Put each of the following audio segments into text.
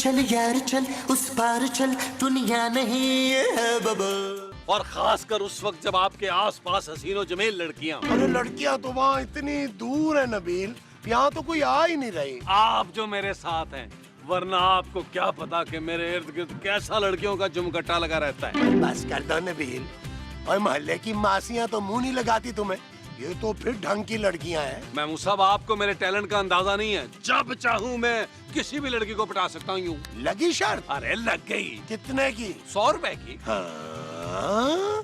चल यार चल, उस पार चल, दुनिया नहीं है बबल। और खासकर उस वक्त जब आपके आसपास हसीनो जमील लड़कियां। अरे लड़कियां तो वहाँ इतनी दूर है नबील, यहाँ तो कोई आ ही नहीं रही। आप जो मेरे साथ हैं, वरना आपको क्या पता कि मेरे इर्द गिर्द कैसा लड़कियों का जुमकट्टा लगा रहता है। बस कर दो नबील, और मोहल्ले की मासियां तो मुंह नहीं लगाती तुम्हें, ये तो फिर ढंग की लड़कियां हैं। मैं साहब, आपको मेरे टैलेंट का अंदाजा नहीं है। जब चाहूँ मैं किसी भी लड़की को पटा सकता हूँ। लगी शर्त? अरे लग गई। कितने की? 100 रुपए की।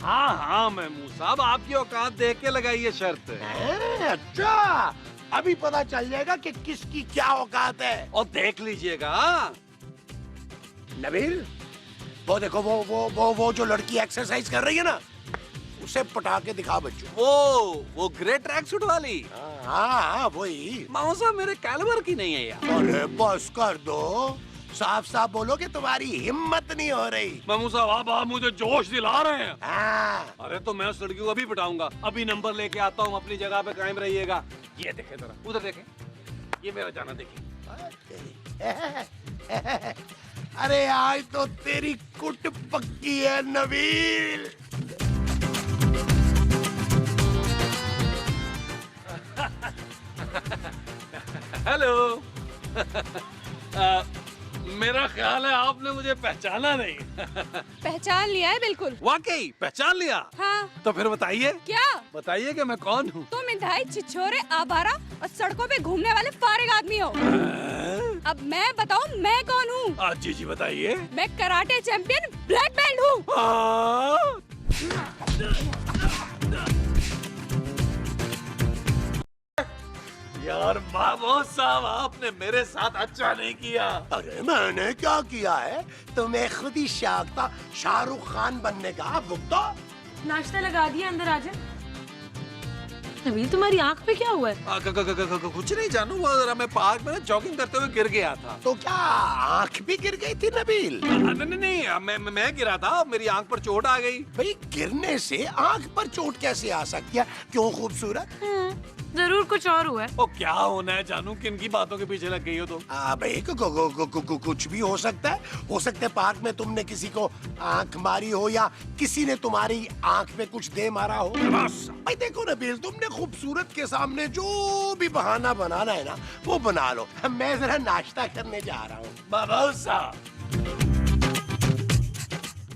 हाँ महमूद साहब, आपकी औकात देख के लगाई है शर्त। अच्छा, अभी पता चल जाएगा कि किसकी क्या औकात है। और देख लीजिएगा। नबील, वो देखो, वो जो लड़की एक्सरसाइज कर रही है ना, उसे पटा के दिखा बच्चों। वो ग्रे ट्रैक सूट वाली। हाँ वही। मामा साहब, मेरे कैलिबर की नहीं है यार। अरे बस कर दो, साफ साफ बोलो कि तुम्हारी हिम्मत नहीं हो रही। मामू साहब, आप मुझे जोश दिला रहे हैं। हाँ। अरे तो मैं उस लड़की को अभी पटाऊंगा। अभी नंबर लेके आता हूँ, अपनी जगह पे कायम रहिएगा। ये देखे जरा, उधर देखे, ये मेरा जाना देखे। अरे आज तो तेरी कुट पक्की है नबील। हेलो। मेरा ख्याल है आपने मुझे पहचाना नहीं। पहचान लिया है बिल्कुल। वाकई पहचान लिया? हाँ। तो फिर बताइए। क्या? बताइए कि मैं कौन हूँ। तुम इंतहाई छिछोरे, आवारा और सड़कों पे घूमने वाले फारिग आदमी हो। अब मैं बताऊँ मैं कौन हूँ? जी जी बताइए। मैं कराटे चैंपियन ब्लैक बेल्ट हूँ। यार महमूद साहब, आपने मेरे साथ अच्छा नहीं किया। अरे मैंने क्या किया है? तुम्हें खुद ही शौक था शाहरुख खान बनने का। भुगतो। नाश्ता लगा दिया, अंदर आ जा। नबील, तुम्हारी आंख पे क्या हुआ है? कुछ नहीं जानू, वो जरा मैं पार्क में जॉगिंग करते हुए गिर गया था। तो क्या आंख भी गिर गई थी नबील? नहीं, मैं गिरा था, मेरी आंख पर चोट आ गई। भाई गिरने से आंख पर चोट कैसे आ सकती है? क्यों खूबसूरत? जरूर कुछ और हुआ है। ओ क्या होना है जानू, किन की बातों के पीछे लग गई हो तुम? भाई कुछ भी हो सकता है। हो सकता है पार्क में तुमने किसी को आंख मारी हो, या किसी ने तुम्हारी आंख में कुछ दे मारा हो। भाई देखो नबील, तुमने खूबसूरत के सामने जो भी बहाना बनाना है ना, वो बना लो। मैं जरा नाश्ता करने जा रहा हूँ। बाबा साहब,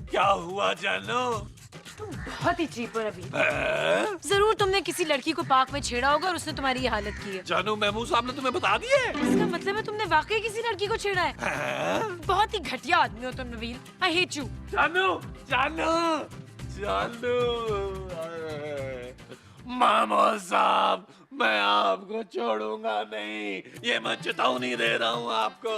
क्या हुआ जानू? बहुत ही चीप हो रवि। जरूर तुमने किसी लड़की को पार्क में छेड़ा होगा और उसने तुम्हारी ये हालत की है। जानू, महमूद साहब ने तुम्हें बता दिए? इसका मतलब है तुमने वाकई किसी लड़की को छेड़ा है। बहुत ही घटिया आदमी हो तुम नबील। I hate you. जानू, जानू, जानू। महमूद साहब, मैं आपको छोड़ूंगा नहीं, ये मैं चेतावनी दे रहा हूँ आपको।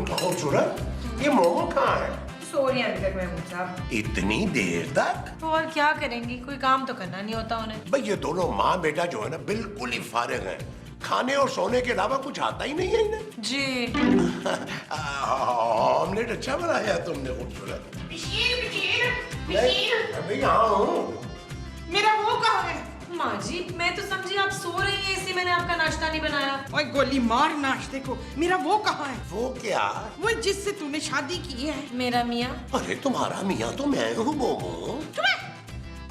खूबसूरत, ये मोमो कहाँ है? सो रही है अभी तक महमूद साहब। इतनी देर तक? तो और क्या करेंगी, कोई काम तो करना नहीं होता उन्हें। भाई ये दोनों माँ बेटा जो है ना, बिल्कुल ही फारिग हैं। खाने और सोने के अलावा कुछ आता ही नहीं है इन्हें। जी। ऑमलेट अच्छा बनाया तुमने, खूबसूरत। अभी यहाँ हूँ। मेरा वो कहाँ है? माँ जी, मैं तो समझी आप सो रही हैं, इसलिए मैंने आपका नाश्ता नहीं बनाया। ओए गोली मार नाश्ते को। मेरा वो कहाँ है? वो क्या? वो जिससे तूने शादी की है। मेरा मियाँ। अरे तुम्हारा मियाँ तो मैं हूँ मोमो।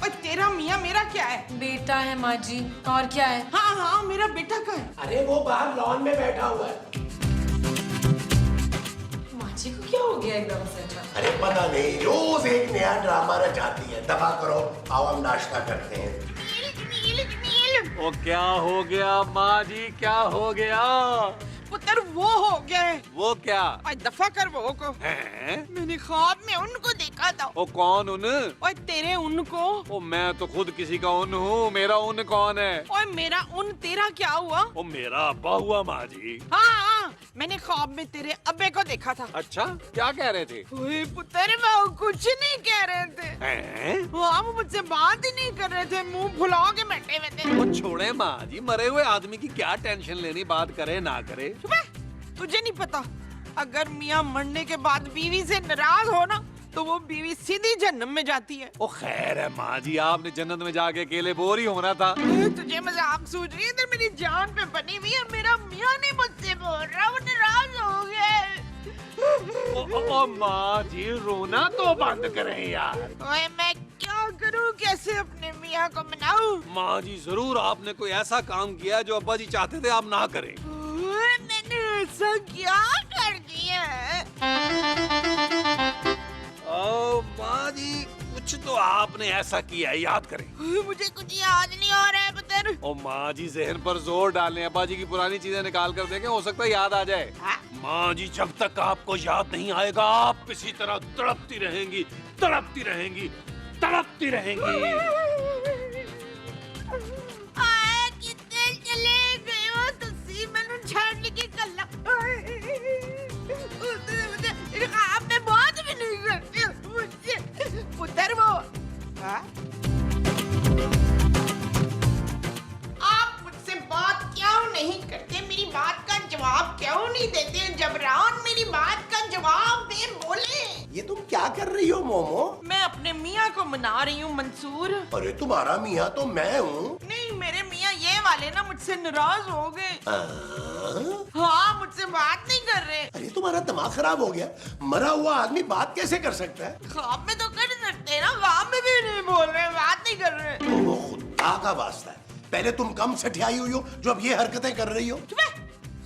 और तेरा मियाँ मेरा क्या है? बेटा है माँ जी, और क्या है? हाँ हाँ, मेरा बेटा का है। अरे वो बाहर लॉन में बैठा हुआ है। माँ जी को क्या हो गया एकदम से? अरे पता नहीं, रोज एक नया ड्रामा रचाती है। दफा करो, आओ हम नाश्ता करते हैं। ओ क्या हो गया माँ जी, क्या हो गया? पुत्र वो हो गया है। वो क्या? और दफा कर वो को। हैं? मैंने ख्वाब में उनको देखा था। ओ कौन उन? और तेरे उनको। ओ मैं तो खुद किसी का उन हूँ, मेरा उन कौन है? और मेरा उन तेरा क्या हुआ? ओ मेरा अब्बा हुआ माँ जी। हाँ, मैंने ख्वाब में तेरे अब्बे को देखा था। अच्छा, क्या कह रहे थे? ओए पुत्र, वो कुछ नहीं कह रहे थे। हैं? हाँ, वो मुझसे बात ही नहीं कर रहे थे, मुंह फुला के बैठे हुए थे। वो छोड़े माँ जी, मरे हुए आदमी की क्या टेंशन लेनी, बात करे ना करे। तुझे नहीं पता, अगर मियाँ मरने के बाद बीवी से नाराज हो ना, तो तो वो बीवी सीधी जन्नत में जाती है। ओ खैर है माँ जी, आपने जन्नत में जाके अकेले बोर ही होना था। तुझे मजाक सूझ रही है? इधर मेरी जान पे बनी हुई है, मेरा मियाँ नहीं मुझसे बोल रहा, वो नाराज हो गए। ओ माँ जी, रोना तो बंद करें यार। ओए मैं क्या करूं, कैसे अपने मियाँ को मनाऊं? माँ जी जरूर आपने कोई ऐसा काम किया जो अब्बा जी चाहते थे आप ना करें। ओए, मैंने ऐसा क्या कर दिया है? ओ माँ जी, कुछ तो आपने ऐसा किया है, याद करें। मुझे कुछ याद नहीं आ रहा है पुत्र। ओ माँ जी जहन पर जोर डालें, अब्बा जी की पुरानी चीजें निकाल कर देखें, हो सकता है याद आ जाए। माँ जी जब तक आपको याद नहीं आएगा आप इसी तरह तड़पती रहेंगी, तड़पती रहेंगी, तड़पती रहेंगी। कितने चले गए हो तुसी, मैंने छाड़ने की कल्ला। आपने बात भी नहीं करती मुझसे। पुत्र वो आप मुझसे बात क्यों नहीं करते? मेरी बात का जवाब क्यों नहीं देते? जबरान मेरी बात का जवाब दे, बोले। ये तुम क्या कर रही हो मोमो? मैं अपने मियाँ को मना रही हूँ मंसूर। अरे तुम्हारा मियाँ तो मैं हूँ। नहीं, मेरे मियाँ ये वाले ना मुझसे नाराज हो गए। हाँ, मुझसे बात नहीं कर रहे। अरे तुम्हारा दिमाग खराब हो गया? मरा हुआ आदमी बात कैसे कर सकता है? ख्वाब में तो कर सकते हैं ना, ख्वाब में भी नहीं बोल रहे, बात नहीं कर रहे। वो खुदा का वास्ता है, पहले तुम कम सठियाई हुई हो जो अब ये हरकतें कर रही हो।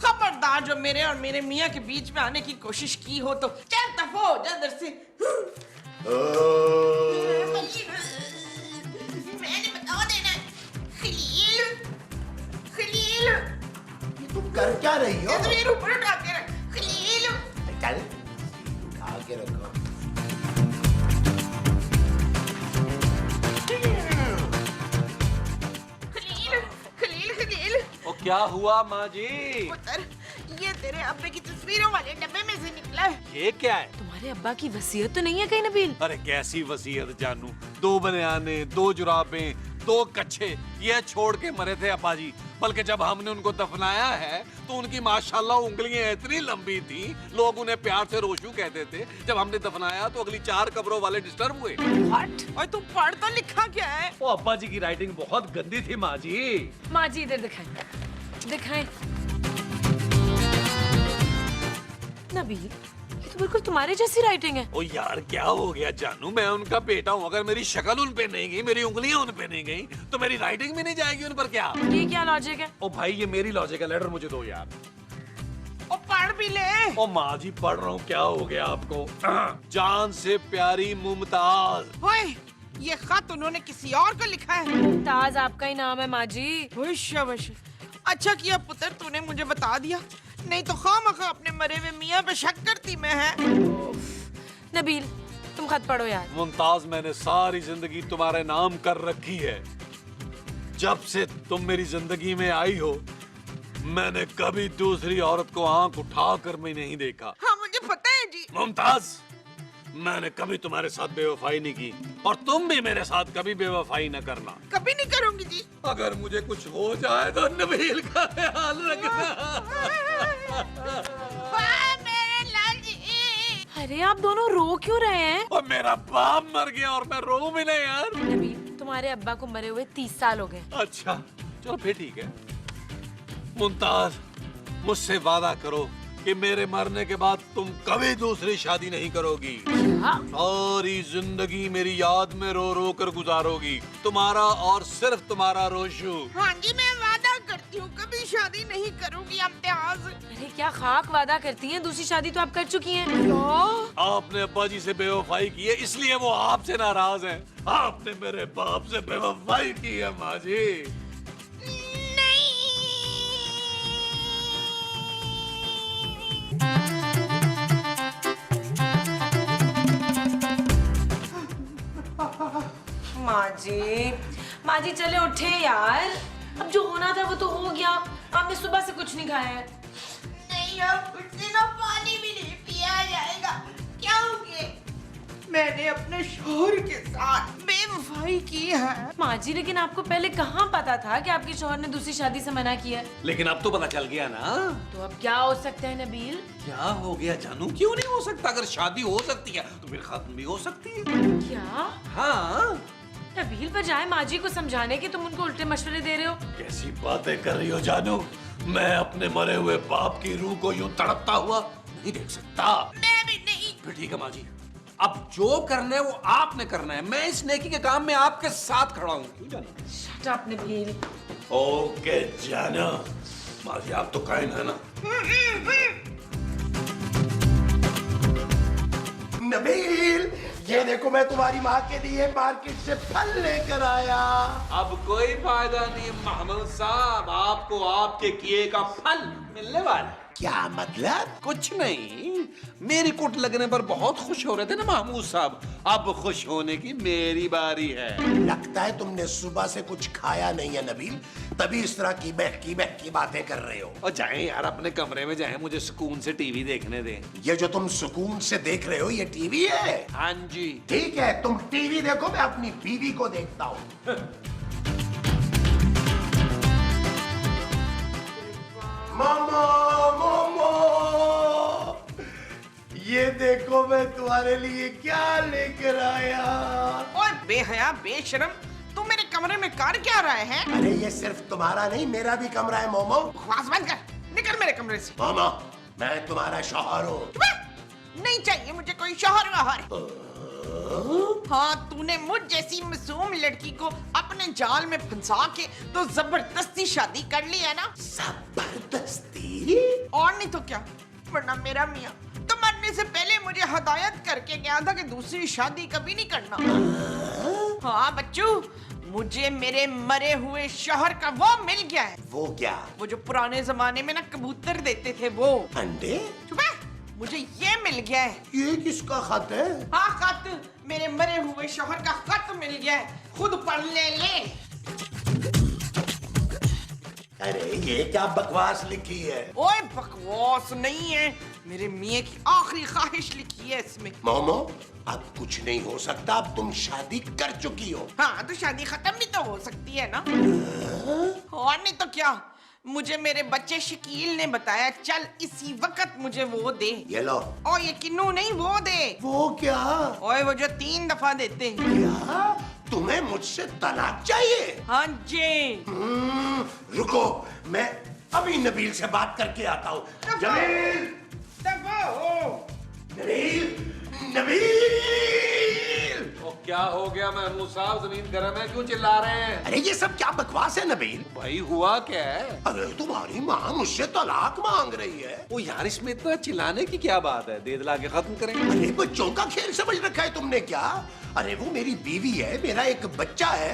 खबरदार, जो मेरे और मेरे मियाँ के बीच में आने की कोशिश की हो तो चल दफा हो जा इधर से। मैंने बता देना। खलील, खलील, ये तुम कर क्या रही हो? तस्वीर ऊपर उठा के रख। खलील, चल उठा के रखो। खलील, खलील, खलील। ओ क्या हुआ माँ जी? पुत्र, ये तेरे अब्बे की तस्वीरों वाले डब्बे में से निकला है। ये क्या है? तुम्हारे अब्बा की वसीयत तो नहीं है कहीं नबील? अरे कैसी वसीयत जानू, 2 बनियाने, 2 जुराबें, 2 कच्छे ये छोड़ के मरे थे अब्बा जी। बल्कि जब हमने उनको दफनाया है तो उनकी माशाल्लाह उंगलियां इतनी लंबी थी, लोग उन्हें प्यार से रोशू कहते थे। जब हमने दफनाया तो अगली 4 कब्रों वाले डिस्टर्ब हुए। व्हाट? और तू पढ़ तो लिखा क्या है? ओ अब्बा जी की राइटिंग बहुत गंदी थी माँ जी। माँ जी इधर दिखाएं, दिखाएं। नबील, ये तो बिल्कुल तुम्हारे जैसी राइटिंग है। ओ यार क्या हो गया जानू, मैं उनका बेटा हूँ, अगर मेरी शक्ल उन पे नहीं गई, मेरी उंगलियां उन पे नहीं गई तो मेरी राइटिंग भी नहीं जाएगी उन पर क्या? ये क्या लॉजिक है? ओ भाई ये मेरी लॉजिक है, लेटर मुझे दो यार। ओ पढ़ भी ले। ओ माँ जी पढ़ रहा हूँ, क्या हो गया आपको? जान से प्यारी मुमताज। ओए, ये खत उन्होंने किसी और को लिखा है। मुमताज आपका ही नाम है माँ जी। वश। अच्छा किया पुत्र तूने मुझे बता दिया, नहीं तो खामखा अपने मरे हुए मियाँ पे शक करती मैं है। नबील, तुम खत पढ़ो यार। मुमताज, मैंने सारी जिंदगी तुम्हारे नाम कर रखी है। जब से तुम मेरी जिंदगी में आई हो मैंने कभी दूसरी औरत को आंख उठाकर मैं नहीं देखा। हाँ मुझे पता है जी। मुमताज, मैंने कभी तुम्हारे साथ बेवफाई नहीं की और तुम भी मेरे साथ कभी बेवफाई न करना। कभी नहीं करूंगी जी। अगर मुझे कुछ हो जाए तो नबील का ख्याल रखना। मेरे लाल जी। अरे आप दोनों रो क्यों रहे हैं? और मेरा बाप मर गया और मैं रो भी नहीं यार। नबील, तुम्हारे अब्बा को मरे हुए 30 साल हो गए। अच्छा चलो फिर ठीक है। मुमताज, मुझसे वादा करो कि मेरे मरने के बाद तुम कभी दूसरी शादी नहीं करोगी। सारी जिंदगी मेरी याद में रो रो कर गुजारोगी, तुम्हारा और सिर्फ तुम्हारा रोशू। हाँ जी मैं वादा करती हूँ कभी शादी नहीं करूंगी इम्तियाज। अरे क्या खाक वादा करती हैं, दूसरी शादी तो आप कर चुकी हैं। आपने अब्बा जी से बेवफाई की है इसलिए वो आपसे नाराज हैं। आपने मेरे बाप से बेवफाई की है माँ जी। माँ जी चले उठे यार, अब जो होना था वो तो हो गया। आपने सुबह से कुछ नहीं खाया है। नहीं अब कुछ दिनों पानी भी नहीं पिया जाएगा। क्या हो गया? मैंने अपने शोहर के साथ बेवफाई की है। माँ जी, लेकिन आपको पहले कहाँ पता था कि आपके शौहर ने दूसरी शादी से मना किया है? लेकिन अब तो पता चल गया ना। तो अब क्या हो सकता है नबील? क्या हो गया जानू? क्यों नहीं हो सकता? अगर शादी हो सकती है तो फिर खत्म भी हो सकती है। क्या? हाँ। नबील, बजाय माँ जी को समझाने के तुम उनको उल्टे मशवरे दे रहे हो। कैसी बातें कर रही हो जानू? मैं अपने मरे हुए बाप की रूह को यूं तड़पता हुआ नहीं देख सकता। मैं भी नहीं। फिर ठीक है माँ जी, अब जो करना है वो आपने करना है। मैं इस नेकी के काम में आपके साथ खड़ा हूँ। क्यों जानू? Shut up Nabeel. ओके जानू, माँ जी आप तो कायम है ना। नबील, ये देखो मैं तुम्हारी माँ के लिए मार्केट से फल लेकर आया। अब कोई फायदा नहीं महमूद साहब, आपको आपके किए का फल मिलने वाला है। क्या मतलब? कुछ नहीं, मेरी कुट लगने पर बहुत खुश हो रहे थे ना महमूद साहब। अब खुश होने की मेरी बारी है। लगता है तुमने सुबह से कुछ खाया नहीं है नबील, तभी इस तरह की बहकी बातें कर रहे हो। और जाएं यार, अपने कमरे में जाएं, मुझे सुकून से टीवी देखने दें। ये जो तुम सुकून से देख रहे हो ये टीवी है? हाँ जी। ठीक है, तुम टीवी देखो, मैं अपनी बीवी को देखता हूँ। मामा, मामा, ये देखो मैं तुम्हारे लिए क्या लेकर आया। ओए बेहया बेशरम, तू मेरे कमरे में कर क्या रहा है? अरे ये सिर्फ तुम्हारा नहीं, मेरा भी कमरा है मोमो। बकवास बंद कर, निकल मेरे कमरे से। मामा, मैं तुम्हारा शौहर हूँ। नहीं चाहिए मुझे कोई शौहर वहर। हाँ, तूने मुझ जैसी मासूम लड़की को अपने जाल में फंसा के तो जबरदस्ती शादी कर ली है ना? जबरदस्ती? और नहीं तो क्या, वरना मेरा मियाँ तो मरने से पहले मुझे हदायत करके गया था कि दूसरी शादी कभी नहीं करना। हाँ बच्चू, मुझे मेरे मरे हुए शौहर का वो मिल गया है। वो क्या? वो जो पुराने जमाने में ना कबूतर देते थे वो। अंडे? चुप है, मुझे ये मिल गया है। ये किसका खत है? हाँ खत, मेरे मरे हुए शौहर का खत मिल गया है, खुद पढ़ ले। अरे ये क्या बकवास लिखी है? ओए बकवास नहीं है, मेरे मियाँ की आखिरी ख्वाहिश लिखी है इसमें। मोमो, अब कुछ नहीं हो सकता, अब तुम शादी कर चुकी हो। हाँ तो शादी खत्म भी तो हो सकती है ना। और नहीं तो क्या, मुझे मेरे बच्चे शकील ने बताया, चल इसी वक्त मुझे वो दे। ये लो। और ये किन्नू नहीं, वो दे। वो क्या? ओए वो जो 3 दफा देते हैं। क्या? तुम्हें मुझसे तलाक चाहिए? हाँ जी। रुको, मैं अभी नबील से बात करके आता हूँ। जमील! दफा हो। नबील! नबील! तो क्या हो गया महमूद साहब, जमीन गर्म है, क्यों चिल्ला रहे हैं? अरे ये सब क्या बकवास है नबील? भाई हुआ क्या है? अरे तुम्हारी माँ मुझसे तलाक मांग रही है। ओ यार, इसमें इतना चिल्लाने की क्या बात है? दे दिला के खत्म करें। अरे बच्चों का खेल समझ रखा है तुमने क्या? अरे वो मेरी बीवी है, मेरा एक बच्चा है।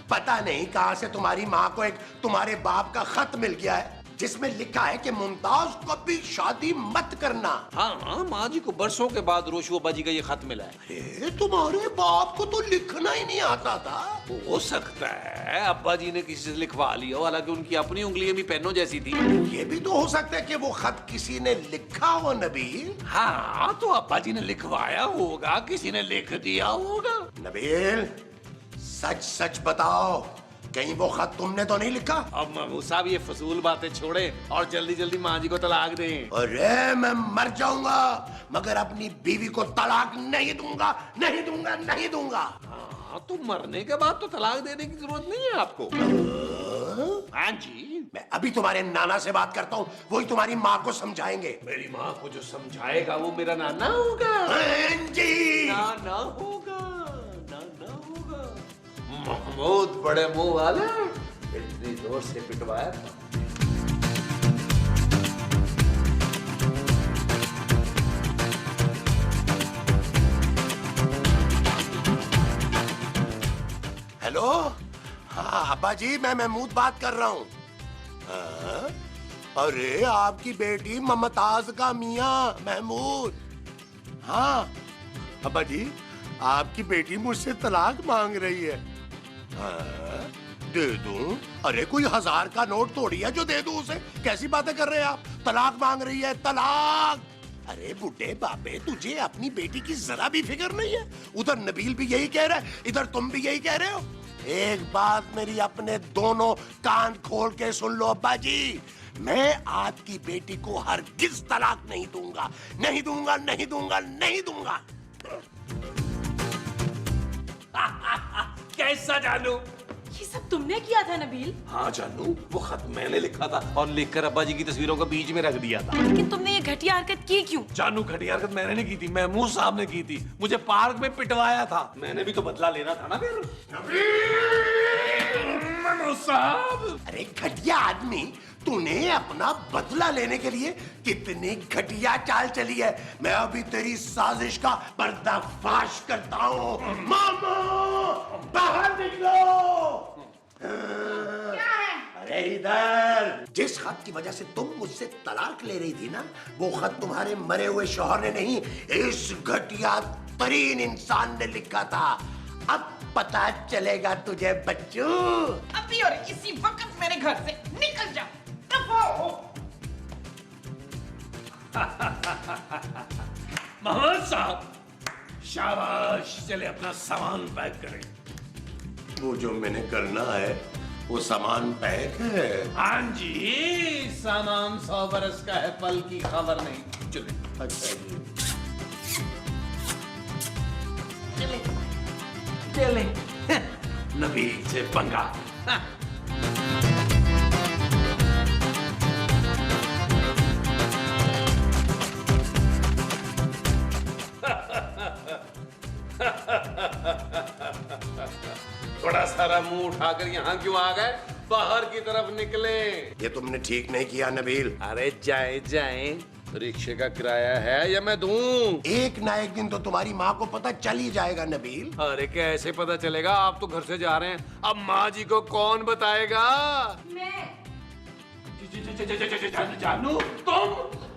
पता नहीं कहां से तुम्हारी माँ को एक तुम्हारे बाप का खत मिल गया है जिसमें लिखा है कि मुमताज कभी शादी मत करना। हाँ, माँ जी को बरसों के बाद रोशु अब्बा जी का ये खत मिला है। अरे तुम्हारे बाप को तो लिखना ही नहीं आता था। हो सकता है अब्बा जी ने किसी से लिखवा लिया हो, हालांकि उनकी अपनी उंगलियां भी पेनों जैसी थी। ये भी तो हो सकता है कि वो खत किसी ने लिखा हो नबील। हाँ, तो अब्बा जी ने लिखवाया होगा, किसी ने लिख दिया होगा। नबील, सच सच बताओ, कहीं वो खत तुमने तो नहीं लिखा? अब महमूद साहब ये फजूल बातें छोड़े और जल्दी जल्दी माँ जी को तलाक दें। अरे मैं मर जाऊंगा मगर अपनी बीवी को तलाक नहीं दूंगा, नहीं दूंगा, नहीं दूंगा। हाँ, तो मरने के बाद तो तलाक देने की जरूरत नहीं है आपको। हाँ जी, मैं अभी तुम्हारे नाना से बात करता हूँ, वही तुम्हारी माँ को समझाएंगे। मेरी माँ को जो समझाएगा वो मेरा नाना होगा। हाँ जी। नाना होगा, नाना होगा। महमूद बड़े मुंह वाला, इतनी जोर से पिटवाया था। हेलो, हाँ अब्बा जी, मैं महमूद बात कर रहा हूँ। हाँ? अरे आपकी बेटी ममताज का मियाँ महमूद। हाँ अब्बा जी, आपकी बेटी मुझसे तलाक मांग रही है। हाँ, दे दूं? अरे कोई 1000 का नोट तोड़ी है जो दे दूं उसे? कैसी बातें कर रहे हैं आप? तलाक मांग रही है, तलाक। अरे बुड्ढे बाबे, तुझे अपनी बेटी की जरा भी फिक्र नहीं है? उधर नबील भी यही कह रहा है, इधर तुम भी यही कह रहे हो। एक बात मेरी अपने दोनों कान खोल के सुन लो अब्बा जी, मैं आपकी बेटी को हरगिज तलाक नहीं दूंगा, नहीं दूंगा, नहीं दूंगा, नहीं दूंगा। कैसा जानू? ये सब तुमने किया था नबील? हाँ जानू, वो खत मैंने लिखा था और लिखकर अब्बा जी की तस्वीरों को बीच में रख दिया था। लेकिन तुमने ये घटिया हरकत की क्यों? जानू, घटिया हरकत मैंने नहीं की थी, महमूद साहब ने की थी। मुझे पार्क में पिटवाया था, मैंने भी तो बदला लेना था ना फिर। महमूद साहब, अरे घटिया आदमी, तूने अपना बदला लेने के लिए कितनी घटिया चाल चली है। मैं अभी तेरी साजिश का पर्दाफाश करता हूँ। मामू, बाहर निकलो। क्या है? अरे इधर, जिस खत की वजह से तुम मुझसे तलाक ले रही थी ना, वो खत तुम्हारे मरे हुए शौहर ने नहीं, इस घटिया तरीन इंसान ने लिखा था। अब पता चलेगा तुझे बच्चू। अभी और इसी वक्त मेरे घर से निकल जाओ। दफा हो। महमूद साहब, शाबाश, चले अपना सामान पैक करें। वो जो मैंने करना है वो सामान पैक है। हाँ जी, सामान 100 बरस का है, पल की खबर नहीं। चले। अच्छा जी। चले। नबील से पंगा। बड़ा सारा मुंह उठाकर यहाँ क्यों आ गए? बाहर की तरफ निकले। ये तुमने ठीक नहीं किया नबील। अरे जाए जाए, रिक्शे का किराया है या मैं दूं? एक ना एक दिन तो तुम्हारी माँ को पता चल ही जाएगा नबील। अरे कैसे पता चलेगा? आप तो घर से जा रहे हैं, अब माँ जी को कौन बताएगा? मैं। जानू, तुम?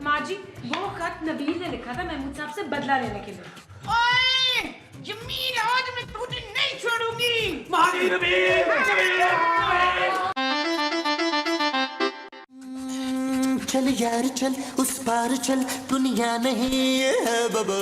माँ जी, वो खत नबील ने लिखा था महमूद साहब से बदला लेने के लिए। ओए, जमीन, आज मैं तुझे नहीं छोड़ूंगी। माँ जी, चल यार चल, उस पार चल, दुनिया नहीं है बाबा।